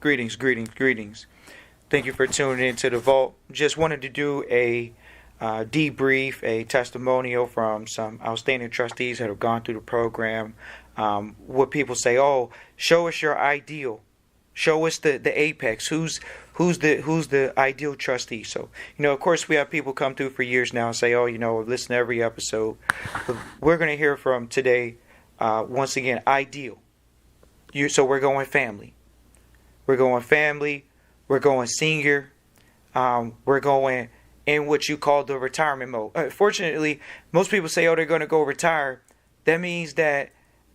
Greetings, greetings, greetings. Thank you for tuning into the Vault. Just wanted to do a debrief, a testimonial from some outstanding trustees that have gone through the program. What people say, oh, show us your ideal. Show us the apex. Who's the ideal trustee? So, of course, we have people come through for years now and say, oh, listen to every episode. But we're going to hear from today, once again, ideal. So we're going family. We're going family. We're going senior. We're going in what you call the retirement mode. Fortunately, most people say, oh, they're going to go retire. That means that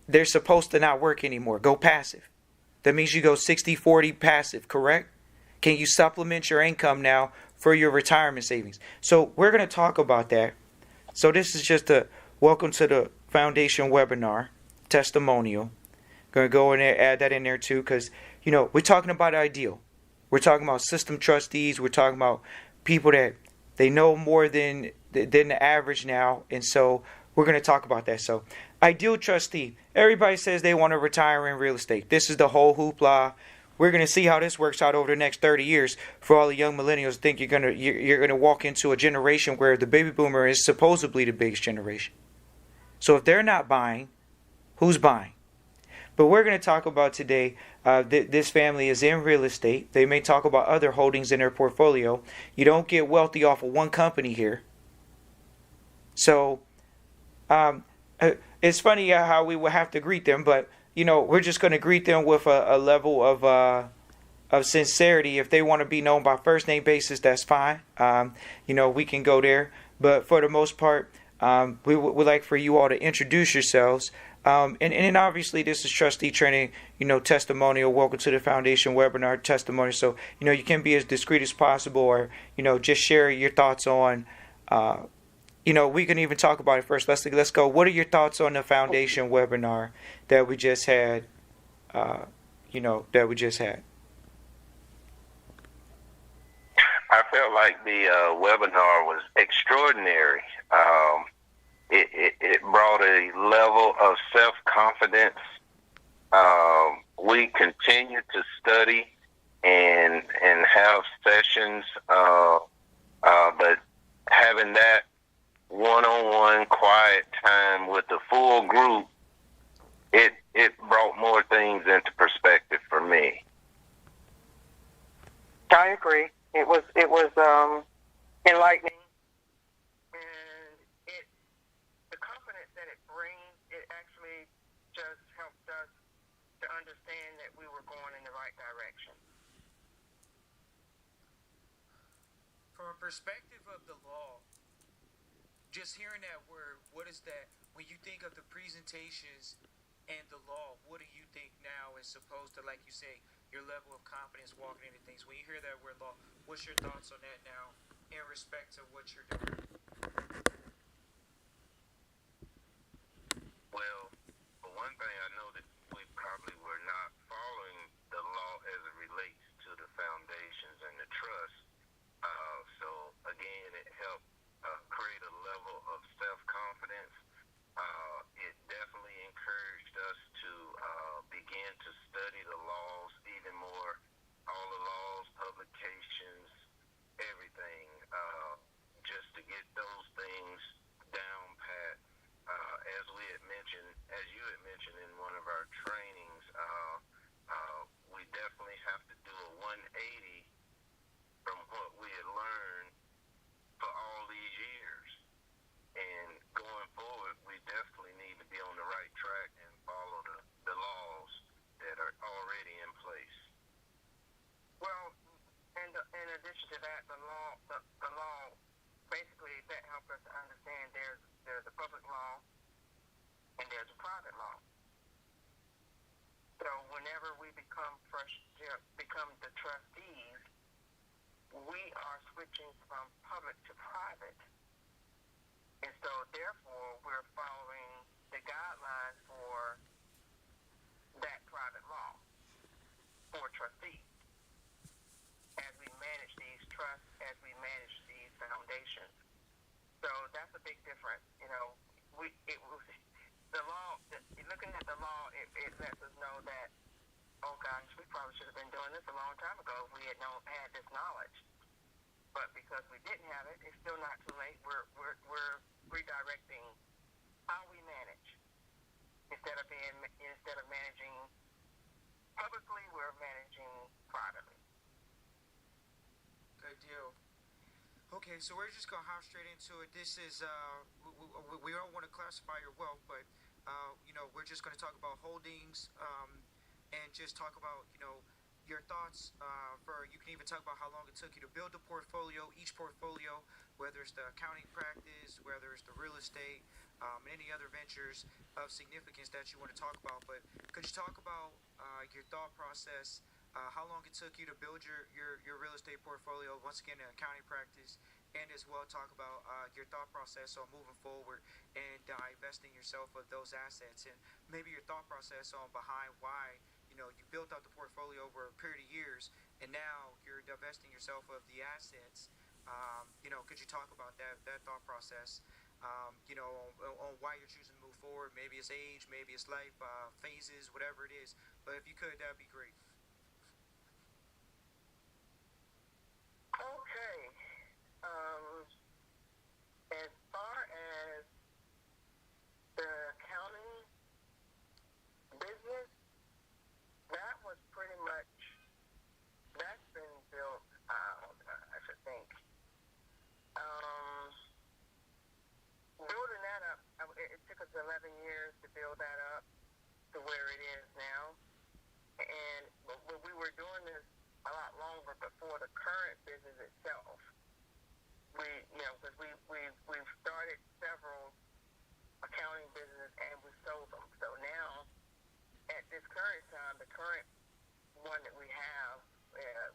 they're supposed to not work anymore. Go passive. That means you go 60-40 passive, correct? Can you supplement your income now for your retirement savings? So we're going to talk about that. So this is just a welcome to the foundation webinar, testimonial. Going to go in there, add that in there too, because, we're talking about ideal. We're talking about system trustees. We're talking about people that they know more than the average now. And so we're going to talk about that. So ideal trustee. Everybody says they want to retire in real estate. This is the whole hoopla. We're going to see how this works out over the next 30 years. For all the young millennials, think you're going to walk into a generation where the baby boomer is supposedly the biggest generation. So if they're not buying, who's buying? But we're going to talk about today, this family is in real estate. They may talk about other holdings in their portfolio. You don't get wealthy off of one company here. So it's funny how we will have to greet them, but we're just going to greet them with a level of sincerity. If they want to be known by first name basis, that's fine. We can go there. But for the most part, we would like for you all to introduce yourselves. And obviously this is Trustee Training, testimonial. Welcome to the Foundation webinar testimonial. So, you can be as discreet as possible, or, just share your thoughts on, we can even talk about it first. Let's go. What are your thoughts on the Foundation webinar that we just had, I felt like the webinar was extraordinary. It brought a level of self-confidence. We continue to study and have sessions, but having that one-on-one quiet time with the full group, it brought more things into perspective for me. I agree. It was enlightening. Understand that we were going in the right direction. From a perspective of the law, just hearing that word, what is that? When you think of the presentations and the law, what do you think now as opposed to, like you say, your level of confidence walking into things? When you hear that word law, what's your thoughts on that now in respect to what you're doing? Well, for one thing, I know that we probably were not following the law as it relates to the foundations and the trust. So again, it helped create a level of self-confidence. It definitely encouraged us to begin to study the laws even more, all the laws, publications, everything, just to get those things down pat. As you had mentioned in one of our trainings, we definitely have to do a 180 from what we had learned for all these years. And going forward, we definitely need to be on the right track and follow the laws that are already in place. Well, and in addition to that, the law basically that helps us to understand there's a public law and there's a private law. So whenever we become the trustees, we are switching from public to private. And so therefore we're following the guidelines for that private law for trustees as we manage these trusts, as we manage these foundations. So that's a big difference. The law, looking at the law, it lets us know that, oh gosh, we probably should have been doing this a long we had this knowledge. But because we didn't have it, it's still not too late. We're redirecting how we manage. Instead of managing publicly, we're managing privately. Good deal. Okay, so we're just gonna hop straight into it. This is we don't want to classify your wealth, but we're just gonna talk about holdings, and just talk about your thoughts. You can even talk about how long it took you to build the portfolio, each portfolio, whether it's the accounting practice, whether it's the real estate, and any other ventures of significance that you want to talk about. But could you talk about your thought process, how long it took you to build your real estate portfolio, once again, the accounting practice, and as well talk about your thought process on moving forward and divesting yourself of those assets, and maybe your thought process on behind why you built out the portfolio over a period of years, and now you're divesting yourself of the assets. Could you talk about that thought process? On why you're choosing to move forward. Maybe it's age, maybe it's life phases, whatever it is. But if you could, that'd be great. Okay. As far as the accounting business, that's been built out, I should think. Building that up, it took us 11 years to build that up to where it is now. And we were doing this a lot longer before the current business itself. Because we've started several accounting businesses and we sold them. So now, at this current time, the current one that we have,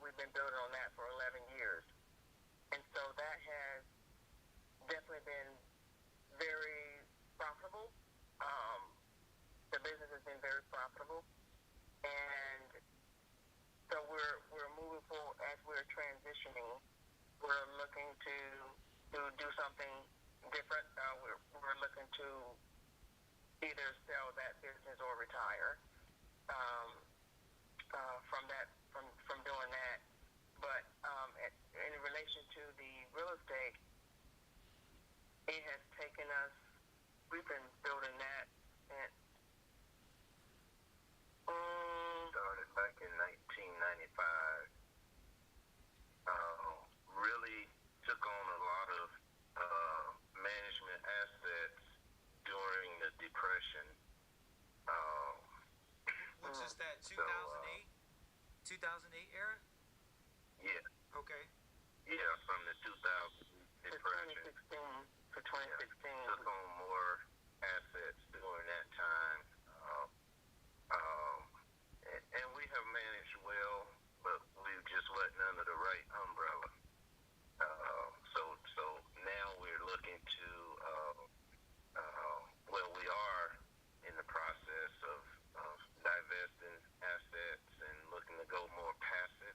we've been building on that for 11 years. And so that has definitely been very profitable. The business has been very profitable. And so we're moving forward as we're transitioning. We're looking to do something different. We're looking to either sell that business or retire from doing that. But in relation to the real estate, it has taken us. We've been building that since started back in 1995. Really took on a lot of management assets during the Depression. Which is that 2008? 2008 era? Yeah. Okay. Yeah, from the 2000 Depression. 2016 to 2016. Took on more assets during that time. And we have managed well, but we just wasn't under the right umbrella. So now we're looking to, we are in the process of divesting assets and looking to go more passive.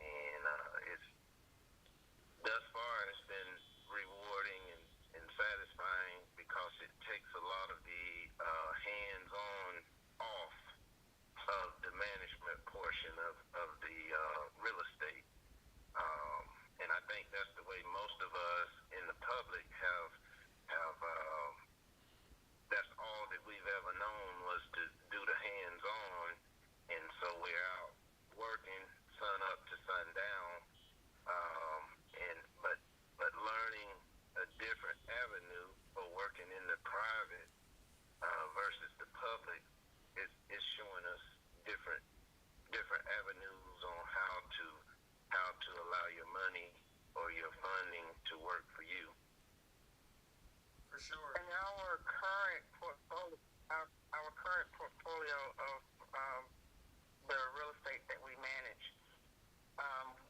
And it's thus far it's been rewarding and satisfying because it takes a lot of the hands-on off of the management portion of the real estate. And I think that's the way most of us in the public have that's all that we've ever known was to do the hands-on. And so we're out working sun up to sundown. But learning a different avenue for working in the private versus the public is showing us different avenues on how to allow your money or your funding to work for you. For sure. And our current portfolio of the real estate that we manage,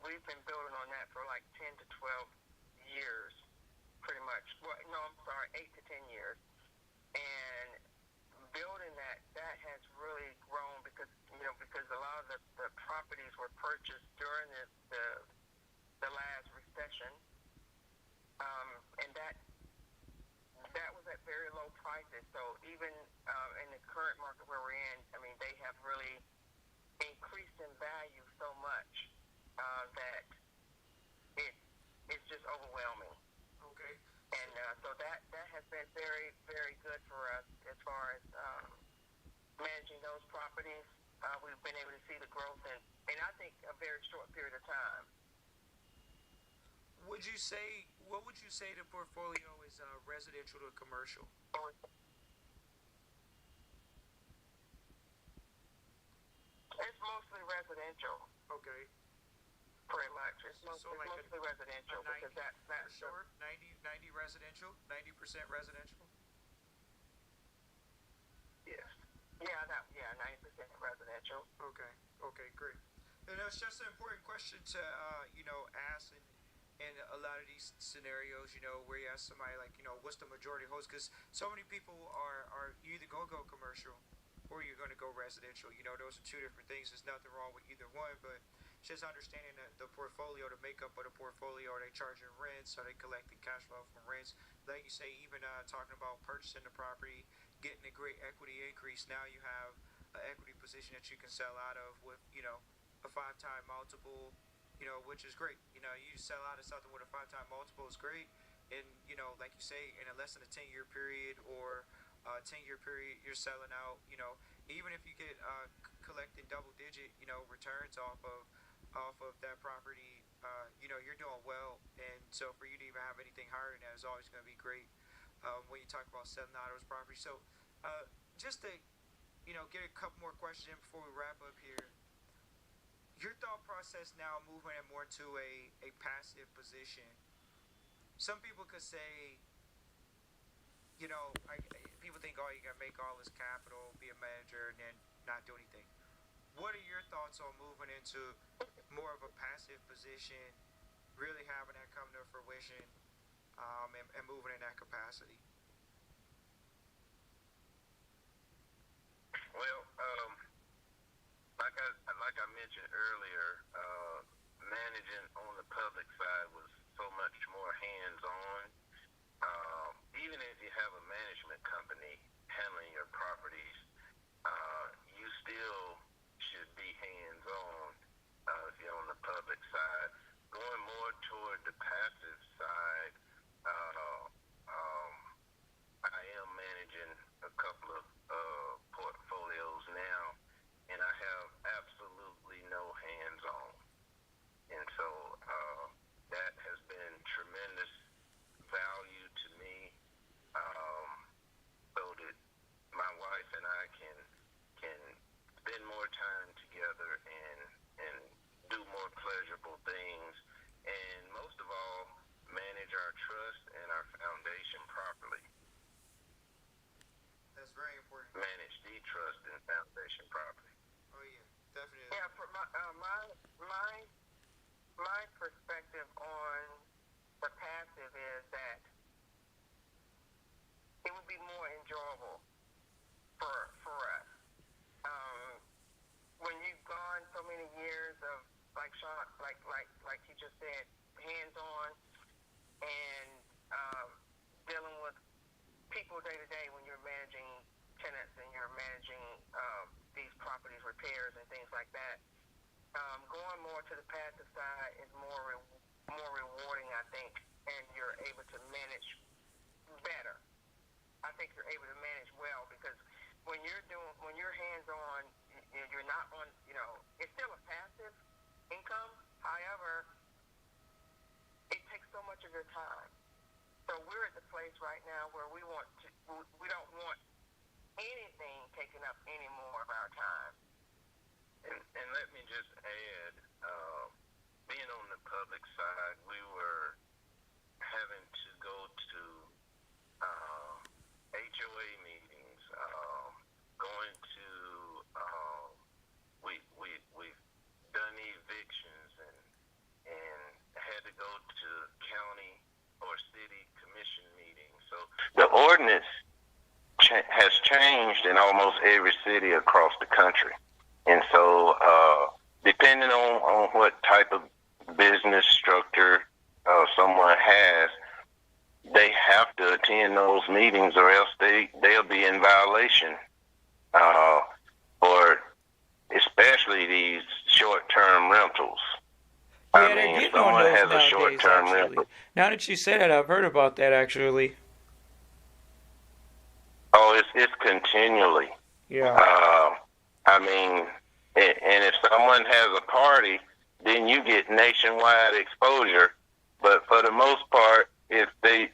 we've been building on that for like 10 to 12 years, pretty much. Well, no, I'm sorry, 8 to 10 years. And building that has really grown because a lot of the properties were purchased during the last recession, and that was at very low prices. So even in the current market where we're in, I mean, they have really increased in value so much that it's just overwhelming. Okay. And so that has been very, very good for us as far as managing those properties. We've been able to see the growth in I think a very short period of time. What would you say the portfolio is residential to commercial? It's mostly residential. Okay. Pretty much. It's mostly residential because that's for sure. 90 residential, 90% residential. Yes. Yeah, 90% residential. Okay, great. And that's just an important question to ask in a lot of these scenarios, where you ask somebody like, what's the majority holds? Because so many people are you either go commercial or you're going to go residential. Those are two different things. There's nothing wrong with either one, but just understanding the portfolio, the makeup of the portfolio. Are they charging rents? Are they collecting cash flow from rents? Like you say, even talking about purchasing the property, getting a great equity increase. Now you have an equity position that you can sell out of with, a 5-time multiple, which is great. You sell out of something with a 5-time multiple is great. And, like you say, in a less than a 10-year period or 10-year period, you're selling out, even if you get collecting double-digit, returns off of that property, you're doing well. And so for you to even have anything higher than that is always going to be great when you talk about selling out those properties. So just to, get a couple more questions in before we wrap up here. Your thought process now moving it more to a passive position. Some people could say, people think, oh, you're going to make all this capital, be a manager, and then not do anything. What are your thoughts on moving into more of a passive position, really having that come to fruition, and moving in that capacity? Well, like I mentioned earlier, managing on the public side was so much more hands-on. Even if you have a management company handling your properties, you still should be hands-on if you're on the public side. Going more toward the passive side, I am managing a couple of portfolios now, and I have absolutely no hands-on. And so that has been tremendous value to me, so that my wife and I can spend more time together and do more pleasurable things, and most of all, manage our trust and our foundation properly. That's very important. Manage the trust and foundation properly. Oh yeah, definitely. Yeah, for my perspective on the passive is that it would be more enjoyable for us. When you've gone so many years of, like Sean, like you just said, hands-on and dealing with people day to day when you're managing tenants and you're managing these properties repairs and things like that. Going more to the passive side is more rewarding, I think, and you're able to manage better. I think you're able to manage well because when you're hands-on, you're not on. It's still a passive income. However, it takes so much of your time. So we're at the place right now where we don't want anything taking up any more of our time. And let me just add, being on the public side, we were having to go to HOA meetings, going to we've done evictions and had to go to county or city commission meetings. So the ordinance has changed in almost every city across the country. And so depending on what type of business structure someone has, they have to attend those meetings or else they'll be in violation. Or especially these short-term rentals. Yeah, they're getting on someone those has a nowadays, short-term actually. rental. Now that you say that, I've heard about that, actually. Oh, it's continually. Yeah. I mean, and if someone has a party, then you get nationwide exposure. But for the most part, if they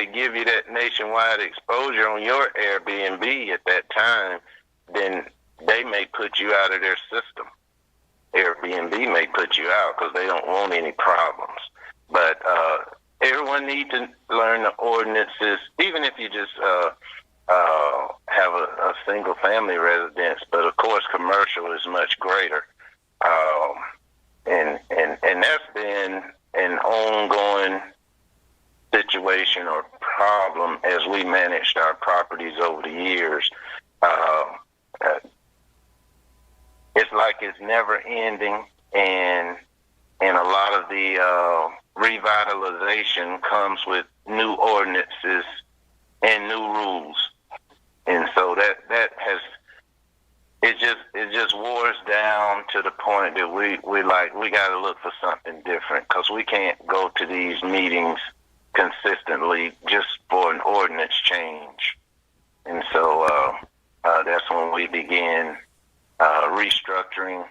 give you that nationwide exposure on your Airbnb at that time, then they may put you out of their system. Airbnb may put you out because they don't want any problems. But everyone needs to learn the ordinances, even if you just have a single family residence. But of course, commercial is much greater, and that's been an ongoing situation or problem as we managed our properties over the years. It's like it's never ending, and a lot of the revitalization comes with new ordinances and new rules, and so that has it just wars down to the point that we got to look for something different, because we can't go to these meetings consistently just for an ordinance change. And so that's when we begin restructuring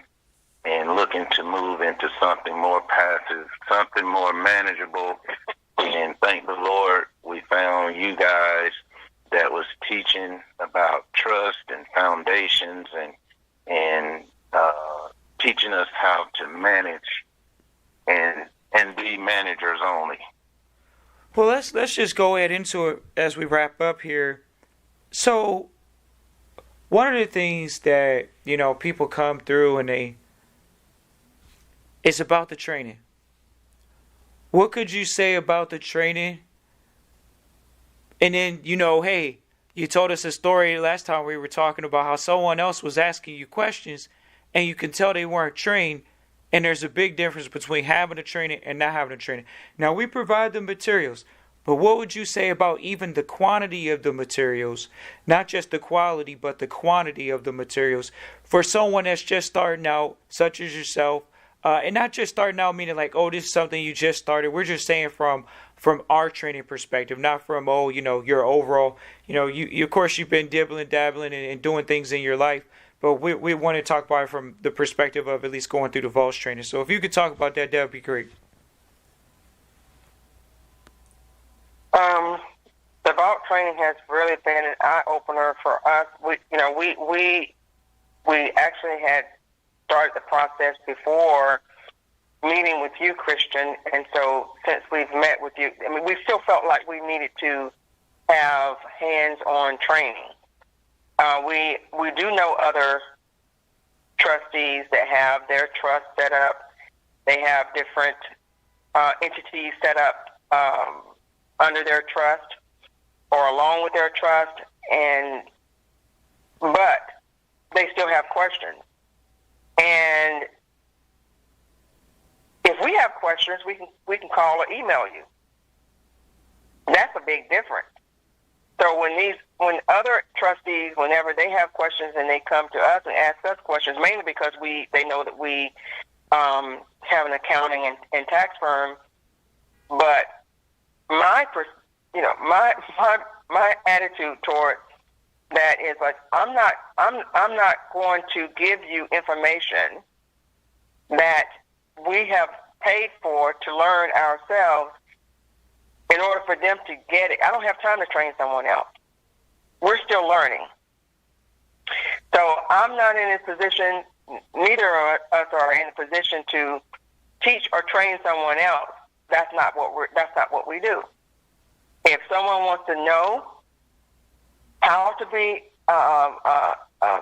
and looking to move into something more passive, something more manageable. And thank the Lord, we found you guys that was teaching about trust and foundations and teaching us how to manage and be managers only. Well, let's just go ahead into it as we wrap up here. So, one of the things that, people come through and it's about the training. What could you say about the training? And then, hey, you told us a story last time we were talking about how someone else was asking you questions and you can tell they weren't trained. And there's a big difference between having a training and not having a training. Now, we provide the materials, but what would you say about even the quantity of the materials? Not just the quality, but the quantity of the materials for someone that's just starting out, such as yourself. And not just starting out meaning like, oh, this is something you just started. We're just saying from our training perspective, not from, your overall, you of course you've been dabbling and doing things in your life. But we want to talk about it from the perspective of at least going through the vaults training. So if you could talk about that, that would be great. The vault training has really been an eye opener for us. We actually had started the process before meeting with you, Christian, and so since we've met with you, we still felt like we needed to have hands-on training. We do know other trustees that have their trust set up. They have different entities set up under their trust or along with their trust, but they still have questions. And if we have questions, we can call or email you. That's a big difference. So when other trustees, whenever they have questions and they come to us and ask us questions, mainly because they know that we have an accounting and tax firm, but my attitude toward that is like I'm not going to give you information that we have paid for to learn ourselves in order for them to get it. I don't have time to train someone else. We're still learning. So I'm not in a position, neither of us are in a position to teach or train someone else. That's not what we do. If someone wants to know how to be a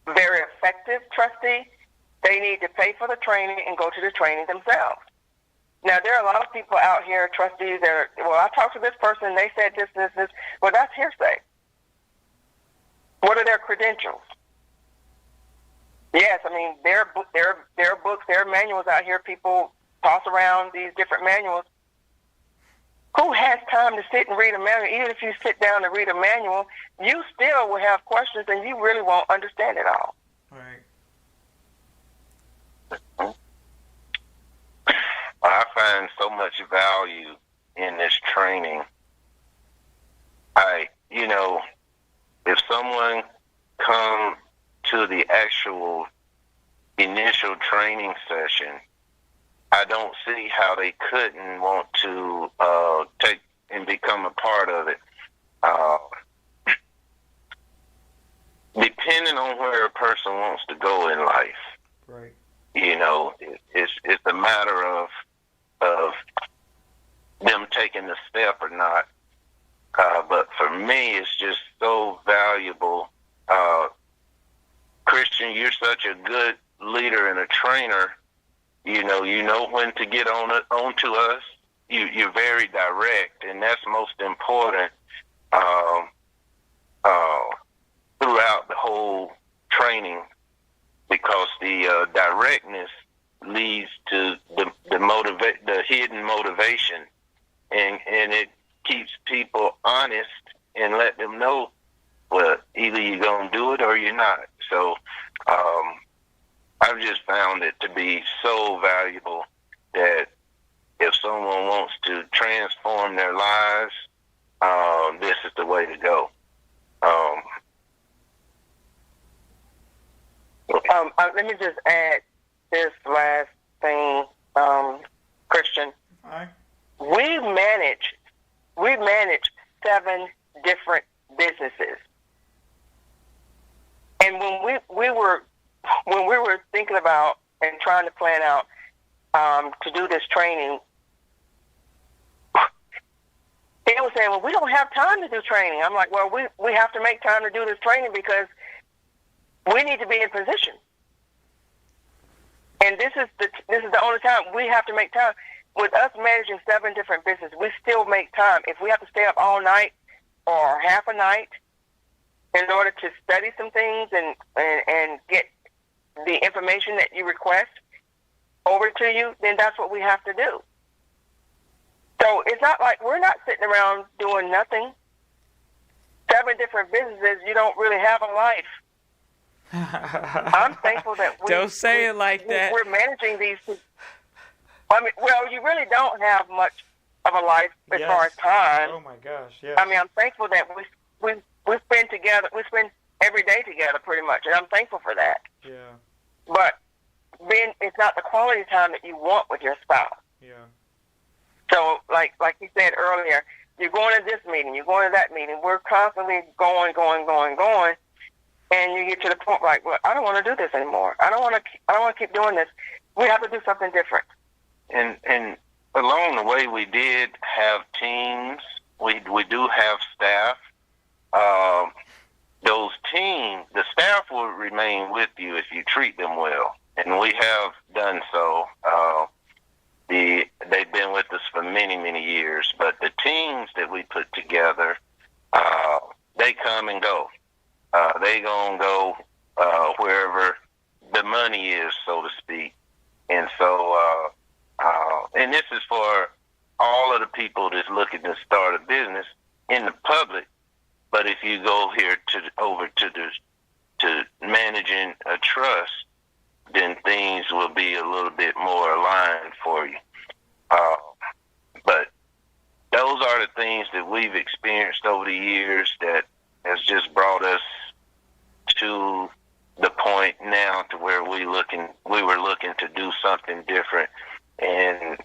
very effective trustee, they need to pay for the training and go to the training themselves. Now, there are a lot of people out here, trustees, that are, well, I talked to this person, and they said this. Well, that's hearsay. What are their credentials? Yes, there are books, there are manuals out here. People toss around these different manuals. Who has time to sit and read a manual? Even if you sit down to read a manual, you still will have questions, and you really won't understand it all. Right. much value in this training. If someone come to the actual initial training session, I don't see how they couldn't want to take and become a part of it. Depending on where a person wants to go in life, Right. It's a matter of them taking the step or not. But for me, it's just so valuable. Christian, you're such a good leader and a trainer. You know when to get on to us. You're very direct, and that's most important throughout the whole training, because the directness leads to the hidden motivation, and it keeps people honest and let them know, well, either you're going to do it or you're not. So I've just found it to be so valuable that if someone wants to transform their lives, this is the way to go. Let me just add this last thing, Christian. All right. We manage 7 different businesses, and when we were thinking about and trying to plan out to do this training, they were saying, well, we don't have time to do training. I'm like, well, we have to make time to do this training because we need to be in position. And this is the only time we have to make time. With us managing 7 different businesses, we still make time. If we have to stay up all night or half a night in order to study some things and get the information that you request over to you, then that's what we have to do. So it's not like we're not sitting around doing nothing. 7 different businesses, you don't really have a life. I'm thankful that Don't say it like that. We're managing these. I mean, well, you really don't have much of a life as far as time. Oh my gosh, yes. I mean, I'm thankful that we spend together. We spend every day together, pretty much, and I'm thankful for that. Yeah. But it's not the quality time that you want with your spouse. Yeah. So, like you said earlier, you're going to this meeting, you're going to that meeting. We're constantly going, and you get to the point like, well, I don't want to do this anymore. I don't want to keep doing this. We have to do something different. And along the way, we did have teams. We do have staff. Those teams, the staff will remain with you if you treat them well, and we have done so. They've been with us for many, many years. But the teams that we put together, they come and go. They gonna go wherever the money is, so to speak. And so, and this is for all of the people that's looking to start a business in the public. But if you go here to managing a trust, then things will be a little bit more aligned for you. But those are the things that we've experienced over the years that has just brought us to the point now to where we were looking to do something different, and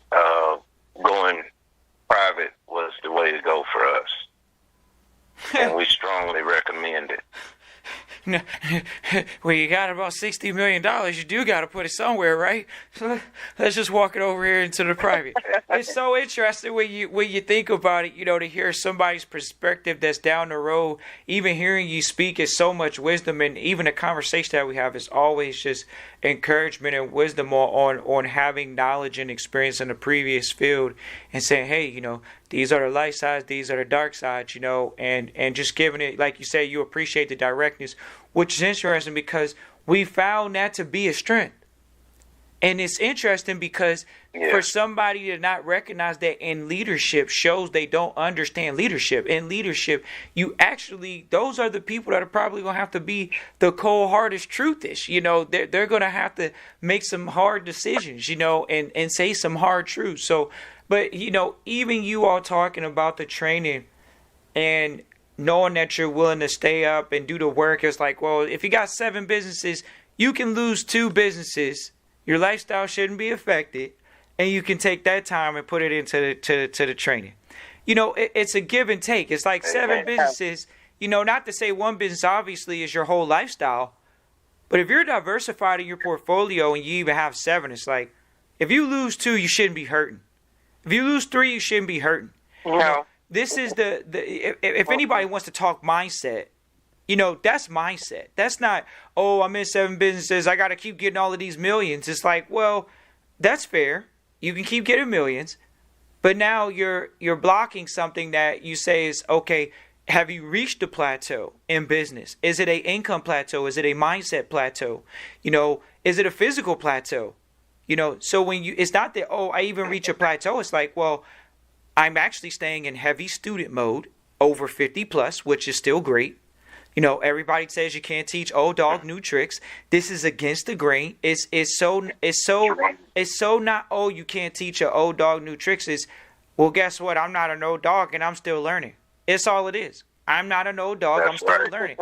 going private was the way to go for us. And we strongly recommend it. No, well, you got about $60 million. You do got to put it somewhere, right? So let's just walk it over here into the private. It's so interesting when you think about it, to hear somebody's perspective that's down the road. Even hearing you speak is so much wisdom, and even the conversation that we have is always just encouragement and wisdom on having knowledge and experience in the previous field, and saying, hey, these are the light sides, these are the dark sides, and just giving it, like you say, you appreciate the directness, which is interesting because we found that to be a strength. And it's interesting because for somebody to not recognize that in leadership shows they don't understand leadership. In leadership, those are the people that are probably going to have to be the cold, hardest, truthish. They're going to have to make some hard decisions, and say some hard truths. So But even you all talking about the training and knowing that you're willing to stay up and do the work, it's like, well, if you got 7 businesses, you can lose 2 businesses. Your lifestyle shouldn't be affected, and you can take that time and put it into the training. It's a give and take. It's like 7 businesses. Not to say one business obviously is your whole lifestyle, but if you're diversified in your portfolio and you even have 7, it's like if you lose 2, you shouldn't be hurting. If you lose 3, you shouldn't be hurting. No. This is if anybody wants to talk mindset, that's mindset. That's not, oh, I'm in 7 businesses, I got to keep getting all of these millions. It's like, well, that's fair. You can keep getting millions, but now you're blocking something that you say is okay. Have you reached a plateau in business? Is it a income plateau? Is it a mindset plateau? Is it a physical plateau? So when it's not that, oh, I even reach a plateau. It's like, well, I'm actually staying in heavy student mode over 50 plus, which is still great. Everybody says you can't teach old dog new tricks. This is against the grain. It's so not, oh, you can't teach an old dog new tricks. Is, well, guess what? I'm not an old dog and I'm still learning. It's all it is. I'm not an old dog. I'm still learning.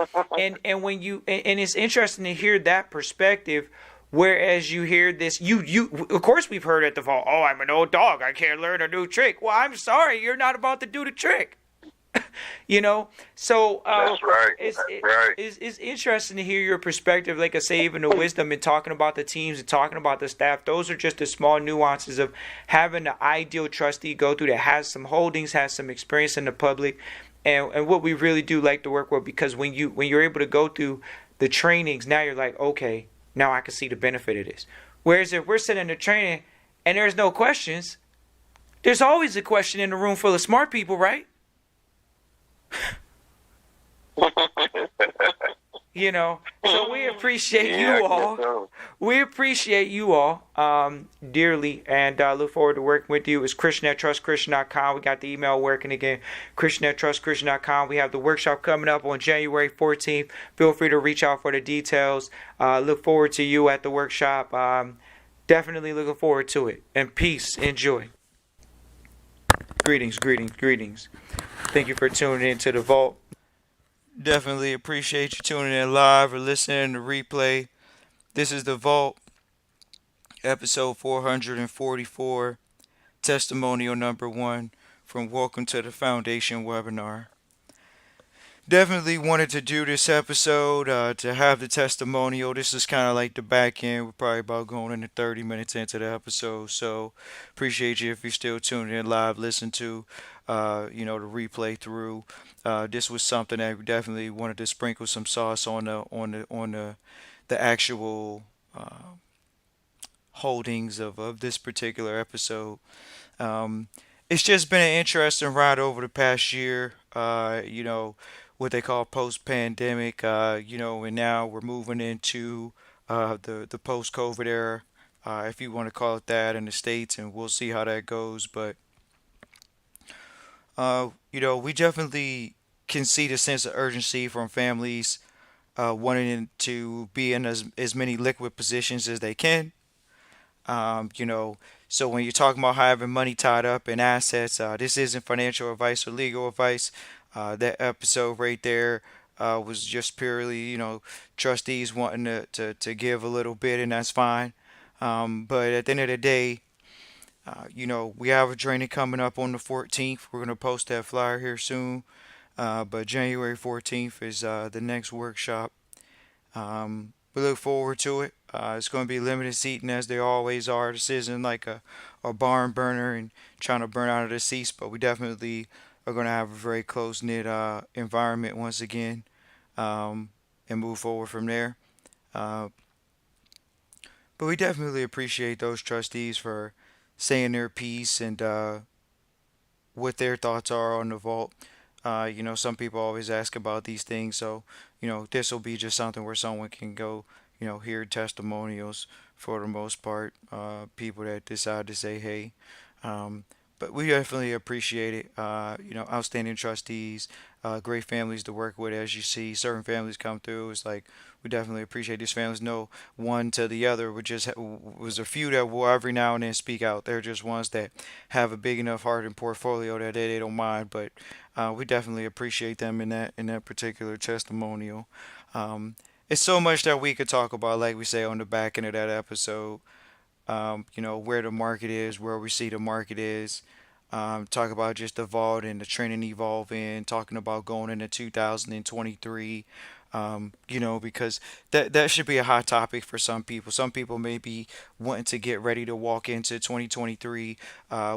And when and it's interesting to hear that perspective. Whereas you hear this, you of course we've heard at the vault, oh, I'm an old dog, I can't learn a new trick. Well, I'm sorry, you're not about to do the trick. So That's right. It's interesting to hear your perspective, like I say, even the wisdom and talking about the teams and talking about the staff. Those are just the small nuances of having the ideal trustee go through that has some holdings, has some experience in the public, and what we really do like to work with, because when you're able to go through the trainings, now you're like, okay, now I can see the benefit of this. Whereas if we're sitting in the training and there's no questions, there's always a question in a room full of smart people, right? So we appreciate you all. So. We appreciate you all dearly, and look forward to working with you. It's Christian at trustchristian.com. We got the email working again, Christian at trustchristian.com. We have the workshop coming up on January 14th. Feel free to reach out for the details. Look forward to you at the workshop. Definitely looking forward to it. And peace and joy. Greetings, greetings, greetings. Thank you for tuning in to the Vault. Definitely appreciate you tuning in live or listening to replay. This is the Vault, episode 444, testimonial number 1 from Welcome to the Foundation webinar. Definitely wanted to do this episode to have the testimonial. This is kind of like the back end. We're probably about going into 30 minutes into the episode. So appreciate you if you're still tuning in live, listen to the replay through. This was something that we definitely wanted to sprinkle some sauce on the actual holdings of this particular episode. It's just been an interesting ride over the past year. What they call post-pandemic. And now we're moving into the post-COVID era, if you want to call it that, in the states, and we'll see how that goes. But we definitely can see the sense of urgency from families wanting to be in as many liquid positions as they can. So when you're talking about having money tied up in assets, this isn't financial advice or legal advice. That episode right there was just purely, trustees wanting to give a little bit, and that's fine. But at the end of the day, we have a training coming up on the 14th. We're going to post that flyer here soon. But January 14th is the next workshop. We look forward to it. It's going to be limited seating as they always are. This isn't like a barn burner and trying to burn out of the seats, but we definitely are going to have a very close-knit environment once again, and move forward from there. Uh, but we definitely appreciate those trustees for saying their piece and what their thoughts are on the vault. Some people always ask about these things, so this will be just something where someone can go, hear testimonials for the most part. People that decide to say, hey, But we definitely appreciate it. Outstanding trustees, great families to work with. As you see, certain families come through. It's like we definitely appreciate these families. No one to the other. We just was a few that will every now and then speak out. They're just ones that have a big enough heart and portfolio that they don't mind. But we definitely appreciate them in that particular testimonial. Um, it's so much that we could talk about, like we say on the back end of that episode. Where the market is, where we see the market is. Talk about just the vault and the trending evolving, talking about going into 2023. Because that should be a hot topic for some people. Some people may be wanting to get ready to walk into 2023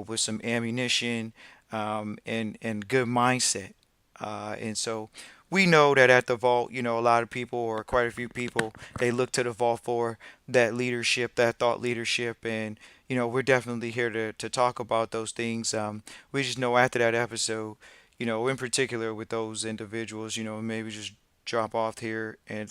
with some ammunition and good mindset. And so we know that at the vault, a lot of people or quite a few people, they look to the vault for that leadership, that thought leadership. And, we're definitely here to talk about those things. We just know after that episode, in particular with those individuals, maybe just drop off here and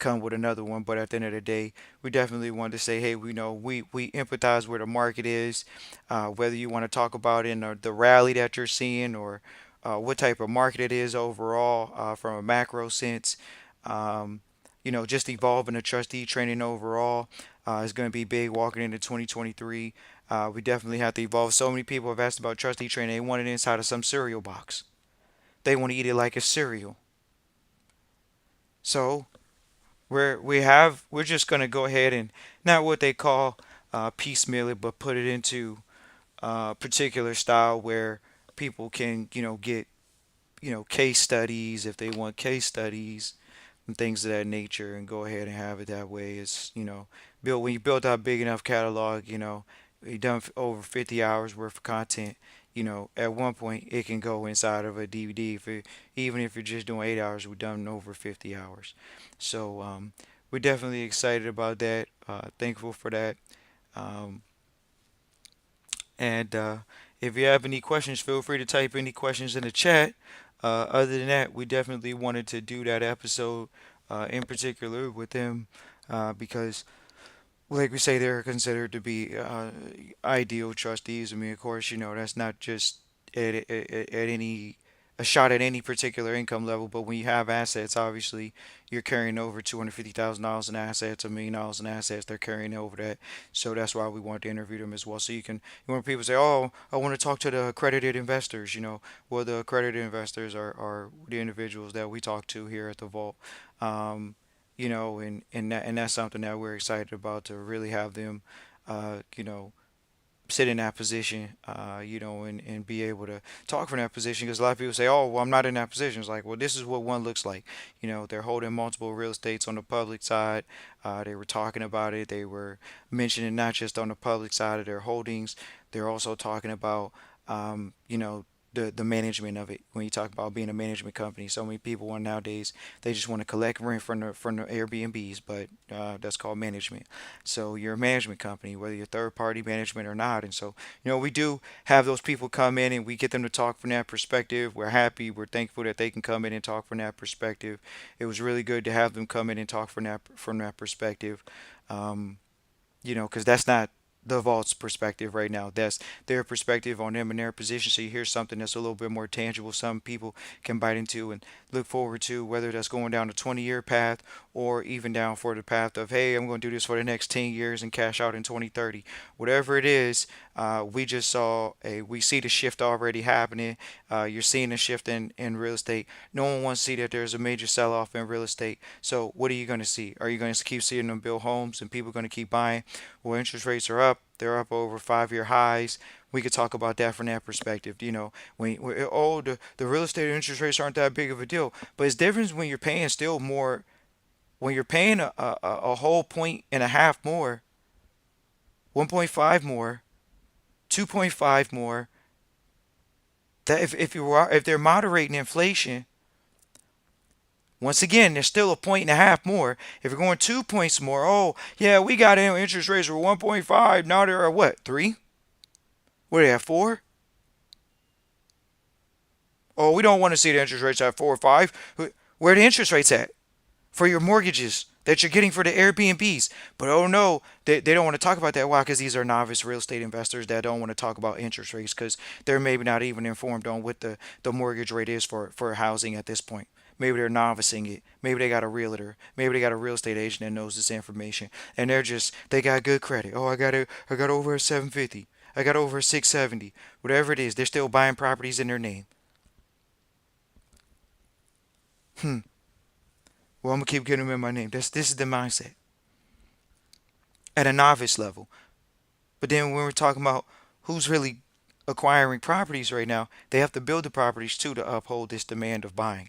come with another one. But at the end of the day, we definitely want to say, hey, we empathize where the market is, whether you want to talk about in the rally that you're seeing or what type of market it is overall from a macro sense. Um, just evolving the trustee training overall is going to be big walking into 2023. We definitely have to evolve. So many people have asked about trustee training. They want it inside of some cereal box. They want to eat it like a cereal. So we're just going to go ahead and not what they call piecemeal it, but put it into a particular style where people can get case studies if they want case studies and things of that nature and go ahead and have it that way. It's, build when you build out a big enough catalog, you done over 50 hours worth of content, at one point it can go inside of a DVD. Even if you're just doing 8 hours, we've done over 50 hours. So we're definitely excited about that. Thankful for that. Um, and if you have any questions, feel free to type any questions in the chat. Other than that, we definitely wanted to do that episode in particular with them because, like we say, they're considered to be ideal trustees. I mean, of course, that's not just at any a shot at any particular income level, but when you have assets, obviously you're carrying over $250,000 in assets, $1 million in assets. They're carrying over that, so that's why we want to interview them as well. So when people say, "Oh, I want to talk to the accredited investors," well, the accredited investors are the individuals that we talk to here at the Vault. Um, and that's something that we're excited about to really have them, uh, you know, sit in that position, and be able to talk from that position. Because a lot of people say, "Oh, well, I'm not in that position." It's like, well, this is what one looks like. They're holding multiple real estates on the public side. They were talking about it. They were mentioning not just on the public side of their holdings. They're also talking about, the management of it. When you talk about being a management company, so many people want nowadays they just want to collect rent from the Airbnbs, but that's called management. So you're a management company, whether you're third party management or not. And so, we do have those people come in and we get them to talk from that perspective. We're happy, we're thankful that they can come in and talk from that perspective. It was really good to have them come in and talk from that perspective. Um, because that's not the Vault's perspective right now. That's their perspective on them and their position. So you hear something that's a little bit more tangible, some people can bite into and look forward to, whether that's going down a 20-year path or even down for the path of, hey, I'm going to do this for the next 10 years and cash out in 2030. Whatever it is, we see the shift already happening. You're seeing a shift in real estate. No one wants to see that there's a major sell off in real estate. So what are you going to see? Are you going to keep seeing them build homes and people going to keep buying? Well, interest rates are up. They're up over 5-year highs. We could talk about that from that perspective. The real estate interest rates aren't that big of a deal, but it's different when you're paying still more. When you're paying a whole point and a half more, 1.5 more, 2.5 more. That if they're moderating inflation, once again, there's still a point and a half more. If you're going 2 points more, oh yeah, we got interest rates were 1.5. Now they're at what, 3? What are they at, 4? Oh, we don't want to see the interest rates at 4 or 5. Where are the interest rates at for your mortgages? that you're getting for the Airbnbs. But oh no, they don't want to talk about that. Why? Because these are novice real estate investors that don't want to talk about interest rates because they're maybe not even informed on what the mortgage rate is for housing at this point. Maybe they're novicing it. Maybe they got a realtor. Maybe they got a real estate agent that knows this information, and they got good credit. Oh, I got over a 750. I got over a 670. Whatever it is, they're still buying properties in their name. Hmm. Well, I'm gonna keep getting them in my name. This is the mindset at a novice level. But then when we're talking about who's really acquiring properties right now, they have to build the properties too to uphold this demand of buying.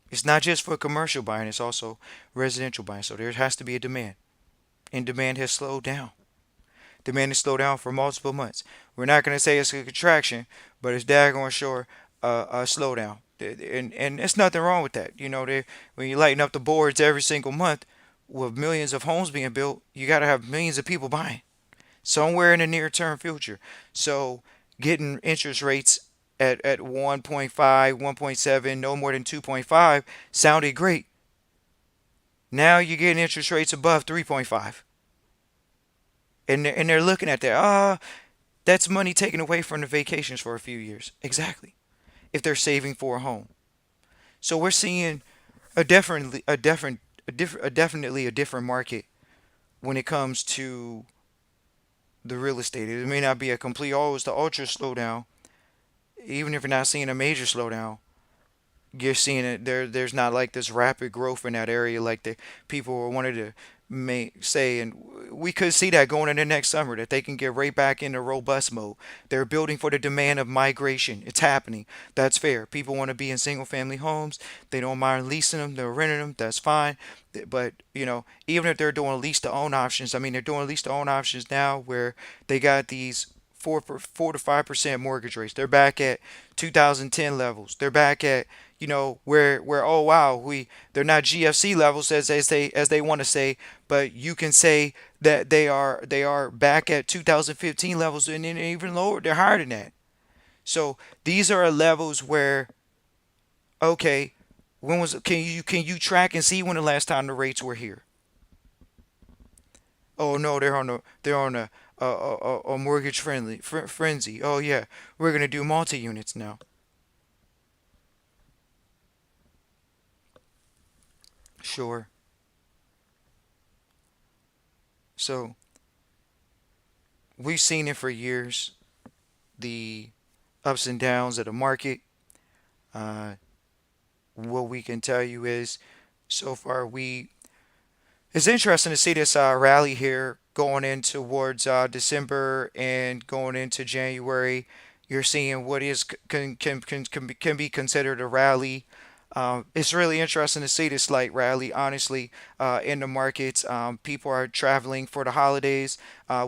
It's not just for commercial buying, it's also residential buying. So there has to be a demand. And demand has slowed down. Demand has slowed down for multiple months. We're not going to say it's a contraction, but it's daggone sure a slowdown. And there's nothing wrong with that. You know, when you lighten up the boards every single month with millions of homes being built, you got to have millions of people buying somewhere in the near term future. So getting interest rates at 1.5, 1.7, no more than 2.5 sounded great. Now you're getting interest rates above 3.5. And they're looking at that. That's money taken away from the vacations for a few years. Exactly. If they're saving for a home. So we're seeing definitely a different market when it comes to the real estate. It may not be a complete it's the ultra slowdown. Even if you're not seeing a major slowdown, you're seeing it there's not like this rapid growth in that area like the people wanted to say, and we could see that going into next summer that they can get right back into robust mode. They're building for the demand of migration. It's happening. That's fair. People want to be in single family homes. They don't mind leasing them. They're renting them. That's fine. But even if they're doing lease to own options, I mean they're doing lease to own options now where they got these 4 to 5% mortgage rates. They're back at 2010 levels. They're back at where oh wow they're not GFC levels as they want to say, but you can say that they are back at 2015 levels and then even lower. They're higher than that. So these are levels where okay, can you track and see when the last time the rates were here? Oh no, they're on a mortgage frenzy. Oh yeah, we're gonna do multi units now. Sure. So we've seen it for years. The ups and downs of the market. Uh, what we can tell you is, so far it's interesting to see this rally here going in towards December and going into January. You're seeing what is can be considered a rally. It's really interesting to see this slight rally, honestly, in the markets. People are traveling for the holidays.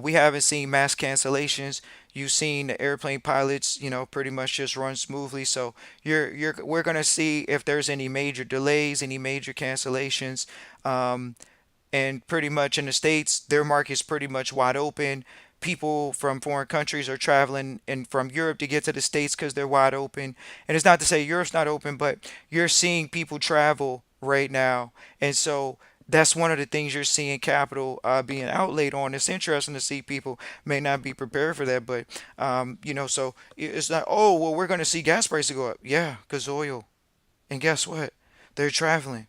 We haven't seen mass cancellations. You've seen the airplane pilots, pretty much just run smoothly. So we're gonna see if there's any major delays, any major cancellations. Um, and pretty much in the states their market's pretty much wide open. People from foreign countries are traveling and from Europe to get to the states because they're wide open. And it's not to say Europe's not open, but you're seeing people travel right now. And so that's one of the things you're seeing capital being outlaid on. It's interesting to see people may not be prepared for that, but so it's not, oh well, we're going to see gas prices go up. Yeah, because oil. And guess what, they're traveling.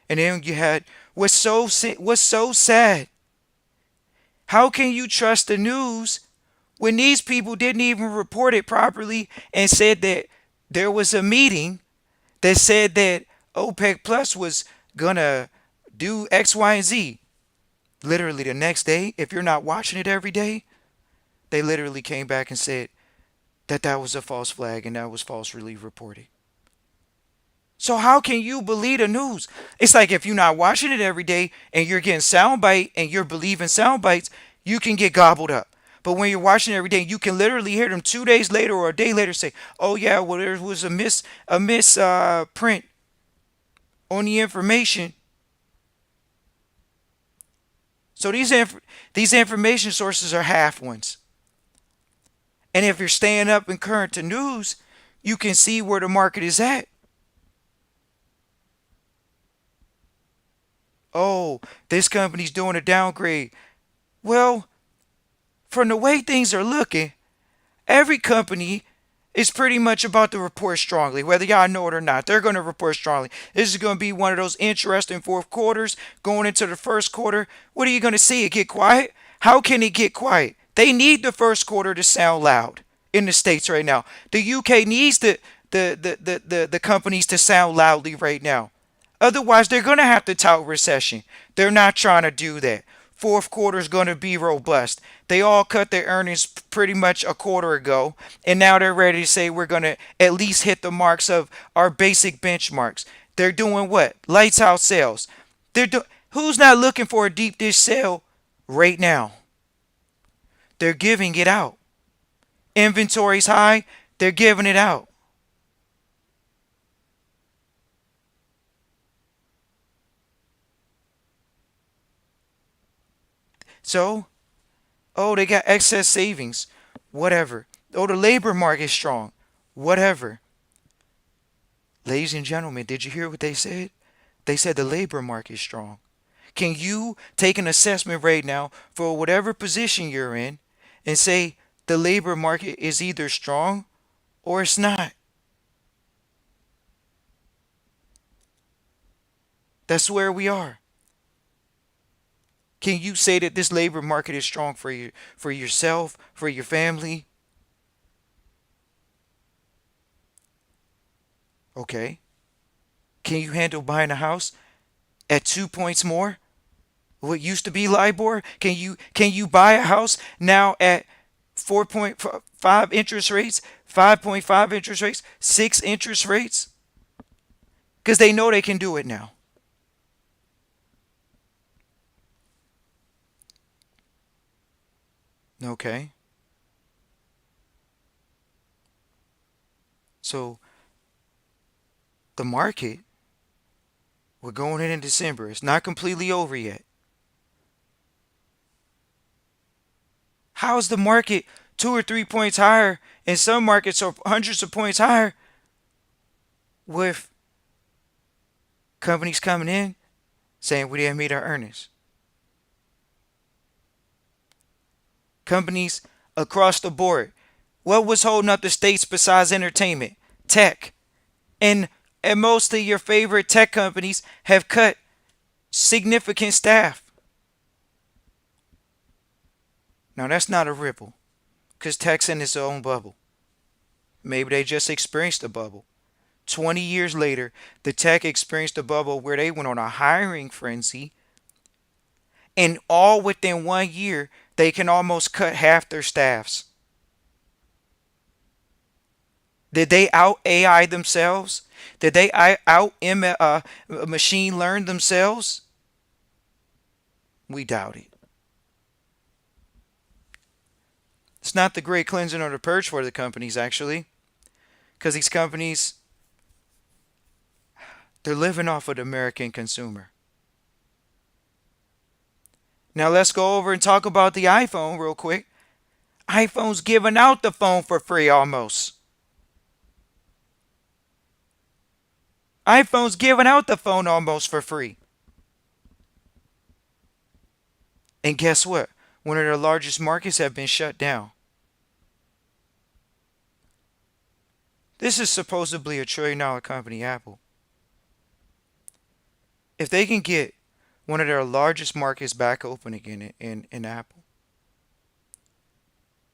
And then you had what's so sad. How can you trust the news when these people didn't even report it properly and said that there was a meeting that said that OPEC Plus was gonna do X, Y, and Z. Literally the next day, if you're not watching it every day, they literally came back and said that that was a false flag and that was falsely reported. So how can you believe the news? It's like if you're not watching it every day and you're getting soundbite and you're believing sound bites, you can get gobbled up. But when you're watching it every day, you can literally hear them 2 days later or a day later say, "Oh yeah, well there was a miss print on the information." So these information sources are half ones. And if you're staying up and current to news, you can see where the market is at. Oh, this company's doing a downgrade. Well, from the way things are looking, every company is pretty much about to report strongly, whether y'all know it or not. They're going to report strongly. This is going to be one of those interesting fourth quarters going into the first quarter. What are you going to see? It get quiet? How can it get quiet? They need the first quarter to sound loud in the States right now. The UK needs the companies to sound loudly right now. Otherwise, they're going to have to tout recession. They're not trying to do that. Fourth quarter is going to be robust. They all cut their earnings pretty much a quarter ago, and now they're ready to say we're going to at least hit the marks of our basic benchmarks. They're doing what? Lights out sales. Who's not looking for a deep dish sale right now? They're giving it out. Inventory's high. They're giving it out. So, oh, they got excess savings. Whatever. Oh, the labor market is strong. Whatever. Ladies and gentlemen, did you hear what they said? They said the labor market is strong. Can you take an assessment right now for whatever position you're in and say the labor market is either strong or it's not? That's where we are. Can you say that this labor market is strong for you, for yourself, for your family? Okay. Can you handle buying a house at 2 points more? What used to be LIBOR? Can you buy a house now at 4.5 interest rates, 5.5 interest rates, 6 interest rates? Because they know they can do it now. Okay. So the market, we're going in December. It's not completely over yet. How is the market 2 or 3 points higher, and some markets are hundreds of points higher with companies coming in saying we didn't meet our earnings? Companies across the board. What was holding up the states besides entertainment? Tech. And most of your favorite tech companies have cut significant staff. Now that's not a ripple, because tech's in its own bubble. Maybe they just experienced a bubble. 20 years later, the tech experienced a bubble where they went on a hiring frenzy, and all within 1 year, they can almost cut half their staffs. Did they out AI themselves? Did they out machine learn themselves? We doubt it. It's not the great cleansing or the purge for the companies, actually, because these companies, they're living off of the American consumer. Now let's go over and talk about the iPhone real quick. iPhone's giving out the phone for free almost. iPhone's giving out the phone almost for free. And guess what? One of their largest markets have been shut down. This is supposedly $1 trillion company, Apple. If they can get one of their largest markets back open again in Apple,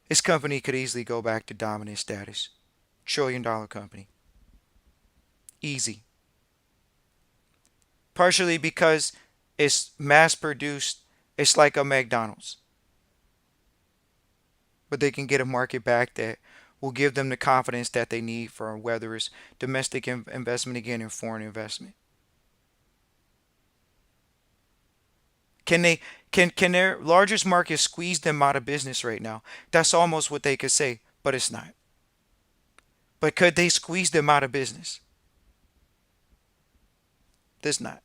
this company could easily go back to dominant status. $1 trillion company. Easy. Partially because it's mass produced. It's like a McDonald's. But they can get a market back that will give them the confidence that they need for whether it's domestic investment again and foreign investment. Can their largest market squeeze them out of business right now? That's almost what they could say, but it's not. But could they squeeze them out of business? That's not.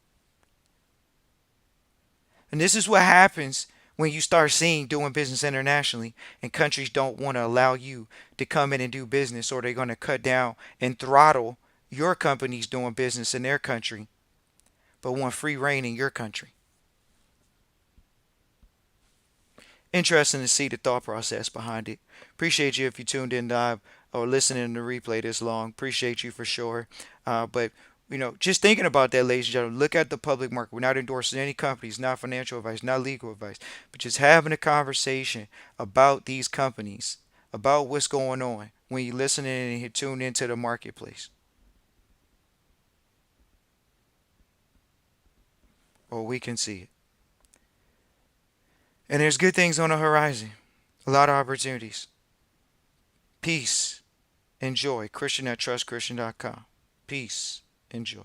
And this is what happens when you start seeing doing business internationally and countries don't want to allow you to come in and do business, or they're going to cut down and throttle your companies doing business in their country but want free reign in your country. interesting to see the thought process behind it. Appreciate you if you tuned in live or listening to the replay this long. Appreciate you for sure. But just thinking about that, ladies and gentlemen, look at the public market. We're not endorsing any companies, not financial advice, not legal advice, but just having a conversation about these companies, about what's going on when you're listening and you tune into the marketplace. Or we can see it. And there's good things on the horizon. A lot of opportunities. Peace and joy. Christian at trustchristian.com. Peace and joy.